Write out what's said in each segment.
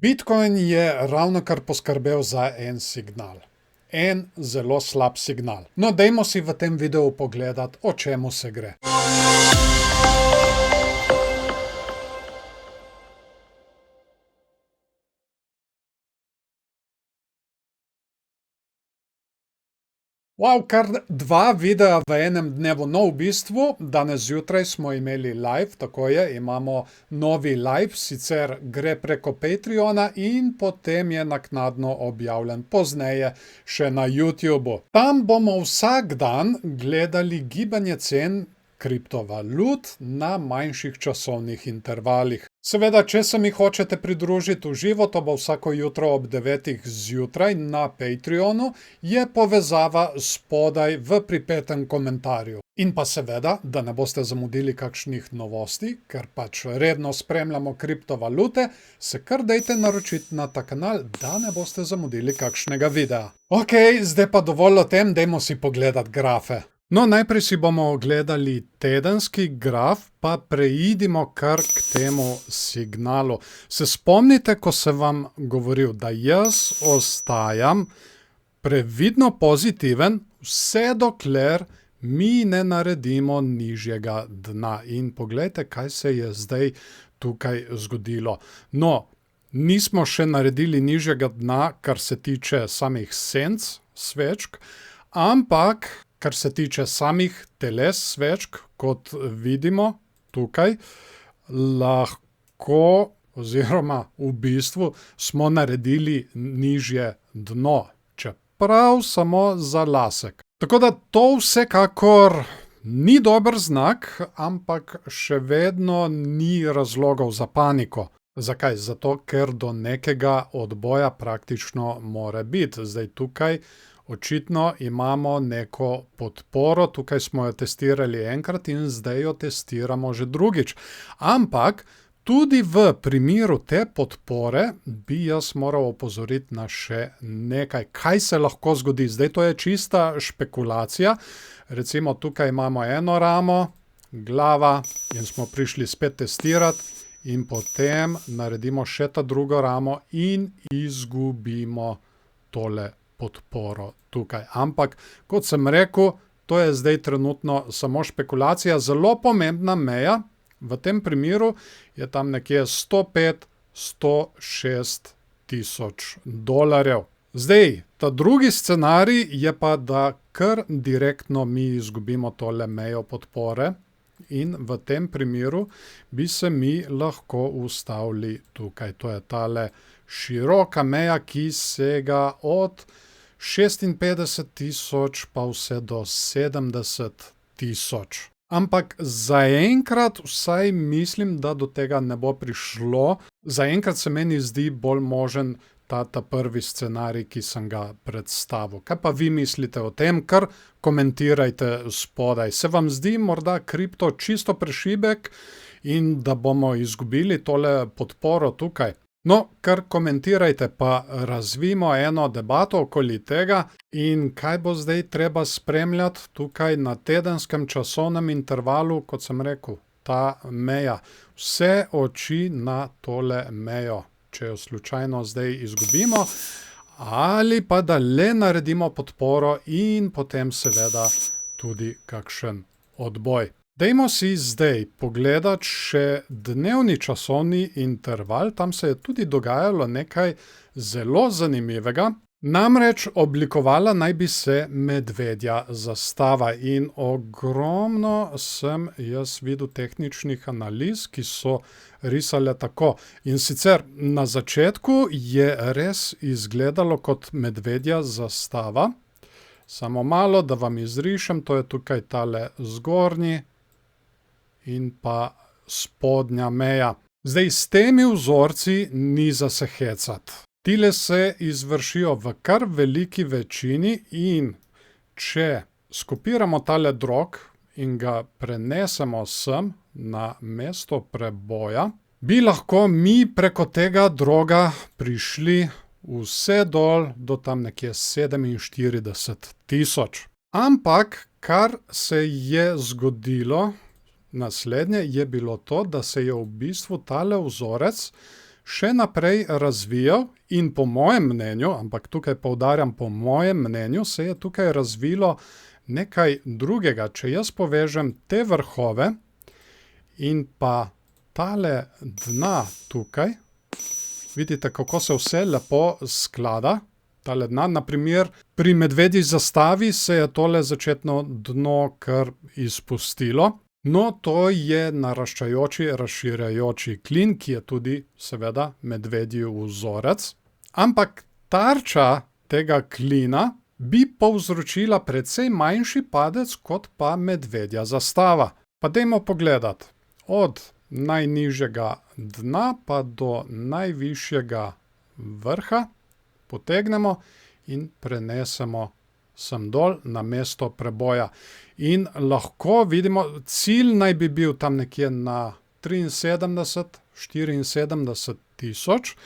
Bitcoin je ravnokar poskrbel za en signal. En zelo slab signal. No, dajmo si v tem videu pogledati, o čemu se gre. Wow, kar dva videa v enem dnevu. No, v bistvu, danes zjutraj smo imeli live, tako je, imamo novi live, sicer gre preko Patreona in potem je naknadno objavljen pozneje še na YouTubu. Tam bomo vsak dan gledali gibanje cen kriptovalut na manjših časovnih intervalih. Seveda, če se mi hočete pridružiti v živo, to bo vsako jutro ob 9 zjutraj na Patreonu, je povezava spodaj v pripetem komentarju. In pa seveda, da ne boste zamudili kakšnih novosti, ker pač redno spremljamo kriptovalute, se kar dajte naročiti na ta kanal, da ne boste zamudili kakšnega videa. Ok, zdaj pa dovolj o tem, dajmo si pogledati grafe. No, najprej si bomo ogledali tedenski graf, pa preidimo kar k temu signalu. Se spomnite, ko sem vam govoril, da jaz ostajam previdno pozitiven, vse dokler mi ne naredimo nižjega dna. In poglejte, kaj se je zdaj tukaj zgodilo. No, nismo še naredili nižjega dna, kar se tiče samih senc svečk, ampak kar se tiče samih teles svečk, kot vidimo tukaj, lahko oziroma v bistvu smo naredili nižje dno, čeprav samo za lasek. Tako da to vsekakor ni dober znak, ampak še vedno ni razlogov za paniko. Zakaj? Zato, ker do nekega odboja praktično mora biti. Zdaj tukaj očitno imamo neko podporo, tukaj smo jo testirali enkrat in zdaj jo testiramo že drugič. Ampak tudi v primeru te podpore bi jaz moral opozoriti na še nekaj. Kaj se lahko zgodi? Zdaj to je čista špekulacija. Recimo tukaj imamo eno ramo, glava, in smo prišli spet testirati in potem naredimo še ta drugo ramo in izgubimo tole podporo tukaj. Ampak, kot sem rekel, to je zdaj trenutno samo špekulacija. Zelo pomembna meja v tem primeru je tam nekje 105–106 tisoč dolarjev. Zdaj, ta drugi scenarij je pa, da kar direktno mi izgubimo tole mejo podpore in v tem primeru bi se mi lahko ustavili tukaj. To je tale široka meja, ki sega od 56 tisoč pa vse do 70 tisoč. Ampak zaenkrat vsaj mislim, da do tega ne bo prišlo. Zaenkrat se meni zdi bolj možen ta prvi scenarij, ki sem ga predstavil. Kaj pa vi mislite o tem? Kar komentirajte spodaj. Se vam zdi morda kripto čisto prešibek in da bomo izgubili tole podporo tukaj? No, kar komentirajte, pa razvijmo eno debato okoli tega in kaj bo zdaj treba spremljati tukaj na tedenskem časovnem intervalu, kot sem rekel, ta meja. Vse oči na tole mejo, če jo slučajno zdaj izgubimo, ali pa da le naredimo podporo in potem seveda tudi kakšen odboj. Dajmo si zdaj pogledati še dnevni časovni interval, tam se je tudi dogajalo nekaj zelo zanimivega. Namreč oblikovala naj bi se medvedja zastava in ogromno sem jaz videl tehničnih analiz, ki so risale tako. In sicer na začetku je res izgledalo kot medvedja zastava. Samo malo, da vam izrišem, to je tukaj tale zgornji in pa spodnja meja. Zdaj, s temi vzorci ni za se hecati. Tile se izvršijo v kar veliki večini in če skopiramo tale drog in ga prenesemo sem na mesto preboja, bi lahko mi preko tega droga prišli vse dol do tam nekje 47 tisoč. Ampak, kar se je zgodilo, naslednje je bilo to, da se je v bistvu tale vzorec še naprej razvijal in po mojem mnenju, ampak tukaj poudarjam, po mojem mnenju, se je tukaj razvilo nekaj drugega. Če jaz povežem te vrhove in pa tale dna tukaj, vidite, kako se vse lepo sklada. Tale dna, na primer, pri medvedji zastavi se je tole začetno dno kar izpustilo. No, to je naraščajoči, razširjajoči klin, ki je tudi, seveda, medvedji vzorec. Ampak tarča tega klina bi povzročila precej manjši padec kot pa medvedja zastava. Pa dajmo pogledati. Od najnižjega dna pa do najvišjega vrha potegnemo in prenesemo sem dol na mesto preboja. In lahko vidimo, cilj naj bi bil tam nekje na 73-74 tisoč,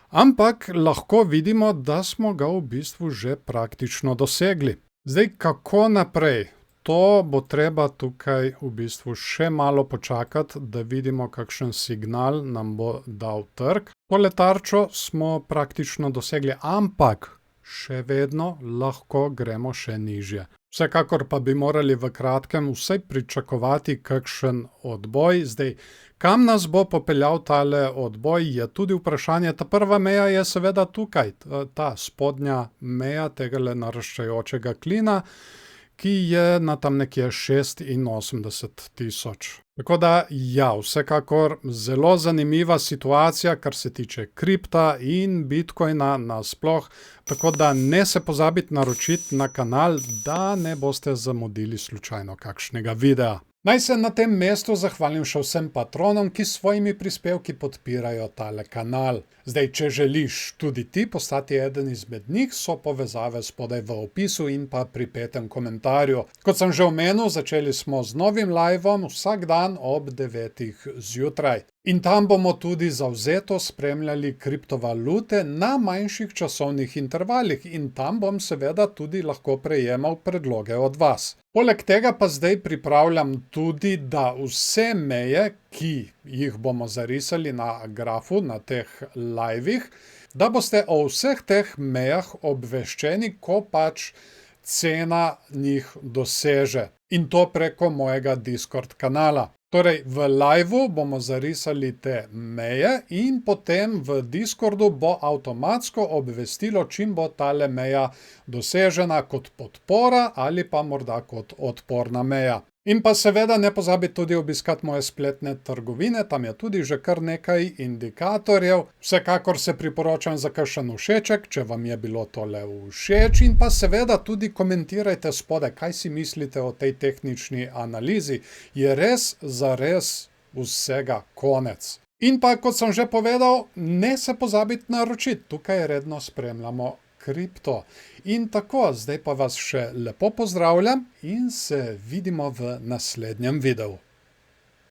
ampak lahko vidimo, da smo ga v bistvu že praktično dosegli. Zdaj, kako naprej? To bo treba tukaj v bistvu še malo počakati, da vidimo, kakšen signal nam bo dal trg. Tole tarčo smo praktično dosegli, ampak še vedno lahko gremo še nižje. Vsekakor pa bi morali v kratkem vsaj pričakovati kakšen odboj. Zdaj, kam nas bo popeljal tale odboj, je tudi vprašanje. Ta prva meja je seveda tukaj, ta spodnja meja tegale naraščajočega klina, ki je na tam nekje 86 tisoč. Tako da, ja, vsekakor zelo zanimiva situacija, kar se tiče kripta in Bitcoina nasploh. Tako da ne se pozabiti naročiti na kanal, da ne boste zamudili slučajno kakšnega videa. Naj se na tem mestu zahvalim še vsem patronom, ki s svojimi prispevki podpirajo tale kanal. Zdaj, če želiš tudi ti postati eden izmed njih, so povezave spodaj v opisu in pa pripetem komentarju. Kot sem že omenil, začeli smo z novim liveom vsak dan ob 9 zjutraj. In tam bomo tudi zavzeto spremljali kriptovalute na manjših časovnih intervalih in tam bom seveda tudi lahko prejemal predloge od vas. Poleg tega pa zdaj pripravljam tudi, da vse meje, ki jih bomo zarisali na grafu, na teh livih, da boste o vseh teh mejah obveščeni, ko pač cena njih doseže. In to preko mojega Discord kanala. Torej, v liveu bomo zarisali te meje in potem v Discordu bo avtomatsko obvestilo, čim bo tale meja dosežena kot podpora ali pa morda kot odporna meja. In pa seveda ne pozabite tudi obiskati moje spletne trgovine, tam je tudi že kar nekaj indikatorjev. Vsekakor se priporočam za kakšen všeček, če vam je bilo tole všeč, in pa seveda tudi komentirajte spodaj, kaj si mislite o tej tehnični analizi. Je res zares vsega konec. In pa, kot sem že povedal, ne se pozabiti naročiti, tukaj redno spremljamo kripto. In tako, zdaj pa vas še lepo pozdravljam in se vidimo v naslednjem videu.